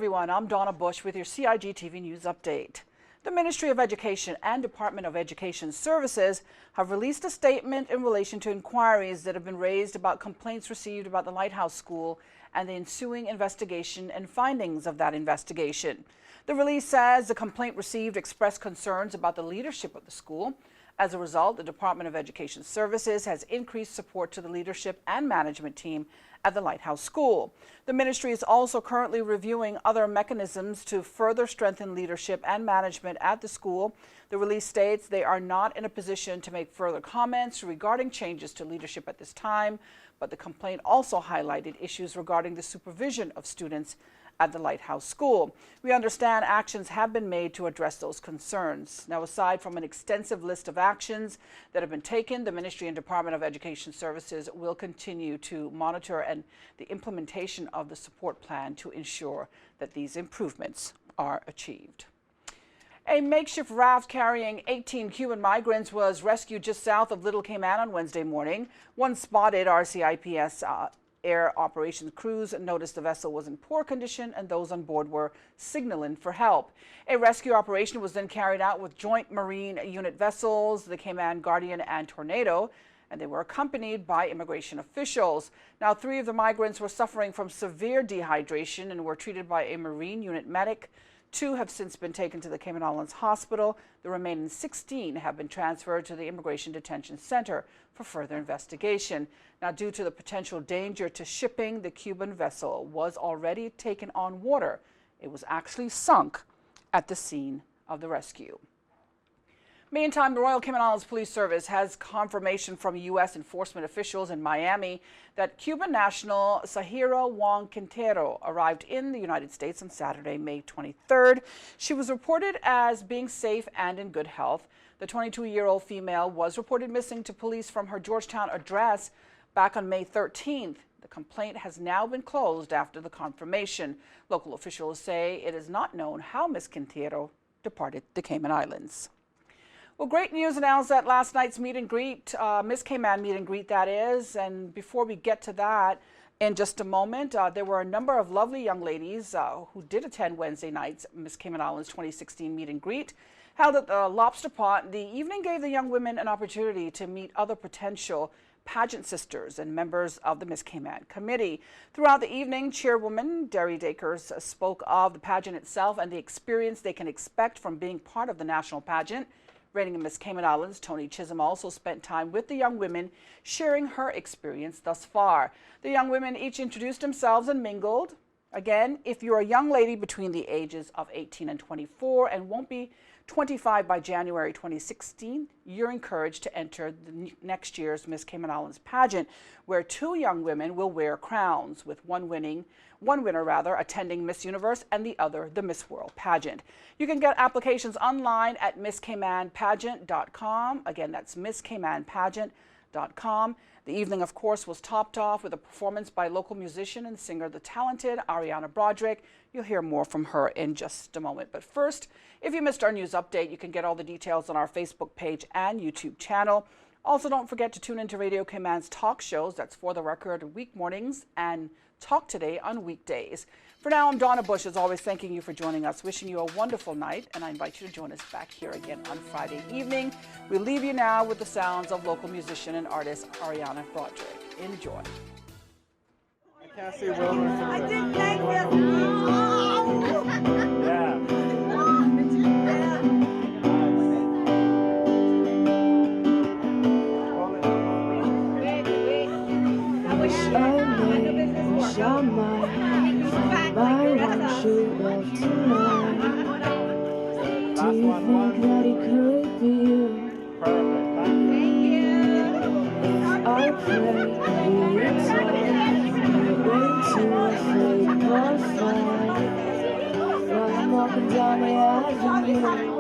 everyone, I'm Donna Bush with your CIG TV News Update. The Ministry of Education and Department of Education Services have released a statement in relation to inquiries that have been raised about complaints received about the Lighthouse School and the ensuing investigation and findings of that investigation. The release says the complaint received expressed concerns about the leadership of the school. As a result, the Department of Education Services has increased support to the leadership and management team at the Lighthouse School. The ministry is also currently reviewing other mechanisms to further strengthen leadership and management at the school. The release states they are not in a position to make further comments regarding changes to leadership at this time, but the complaint also highlighted issues regarding the supervision of students at the Lighthouse School. We understand actions have been made to address those concerns. Now, aside from an extensive list of actions that have been taken, the Ministry and Department of Education Services will continue to monitor and the implementation of the support plan to ensure that these improvements are achieved. A makeshift raft carrying 18 Cuban migrants was rescued just south of Little Cayman on Wednesday morning. One spotted RCIP's air operations crews noticed the vessel was in poor condition and those on board were signaling for help. A rescue operation was then carried out with joint marine unit vessels, the Cayman Guardian and Tornado, and they were accompanied by immigration officials. Now, 3 of the migrants were suffering from severe dehydration and were treated by a marine unit medic. 2 have since been taken to the Cayman Islands Hospital. The remaining 16 have been transferred to the Immigration Detention Center for further investigation. Now, due to the potential danger to shipping, the Cuban vessel was already taken on water. It was actually sunk at the scene of the rescue. Meantime, the Royal Cayman Islands Police Service has confirmation from U.S. enforcement officials in Miami that Cuban national Sahira Wong Quintero arrived in the United States on Saturday, May 23rd. She was reported as being safe and in good health. The 22-year-old female was reported missing to police from her Georgetown address back on May 13th. The complaint has now been closed after the confirmation. Local officials say it is not known how Ms. Quintero departed the Cayman Islands. Well, great news announced at last night's meet and greet, Miss Cayman meet and greet, that is. And before we get to that, in just a moment, there were a number of lovely young ladies who did attend Wednesday night's Miss Cayman Islands 2016 meet and greet. Held at the Lobster Pot, the evening gave the young women an opportunity to meet other potential pageant sisters and members of the Miss Cayman committee. Throughout the evening, chairwoman Derry Dakers spoke of the pageant itself and the experience they can expect from being part of the national pageant. Reigning Miss Cayman Islands, Tony Chisholm also spent time with the young women, sharing her experience thus far. The young women each introduced themselves and mingled. Again, if you're a young lady between the ages of 18 and 24 and won't be 25 by January 2016, you're encouraged to enter the next year's Miss Cayman Islands pageant, where 2 young women will wear crowns, with one winner attending Miss Universe and the other the Miss World pageant. You can get applications online at MissCaymanPageant.com. Again, that's MissCaymanPageant.com. The evening, of course, was topped off with a performance by local musician and singer, the talented Ariana Broderick. You'll hear more from her in just a moment. But first, if you missed our news update, you can get all the details on our Facebook page and YouTube channel. Also, don't forget to tune into Radio Cayman's talk shows. That's For the Record week mornings and Talk Today on weekdays. For now, I'm Donna Bush, as always, thanking you for joining us, wishing you a wonderful night, and I invite you to join us back here again on Friday evening. We leave you now with the sounds of local musician and artist Ariana Broderick. Enjoy. I can't see Wilmer. I didn't like this. Yeah. Walking down the avenue.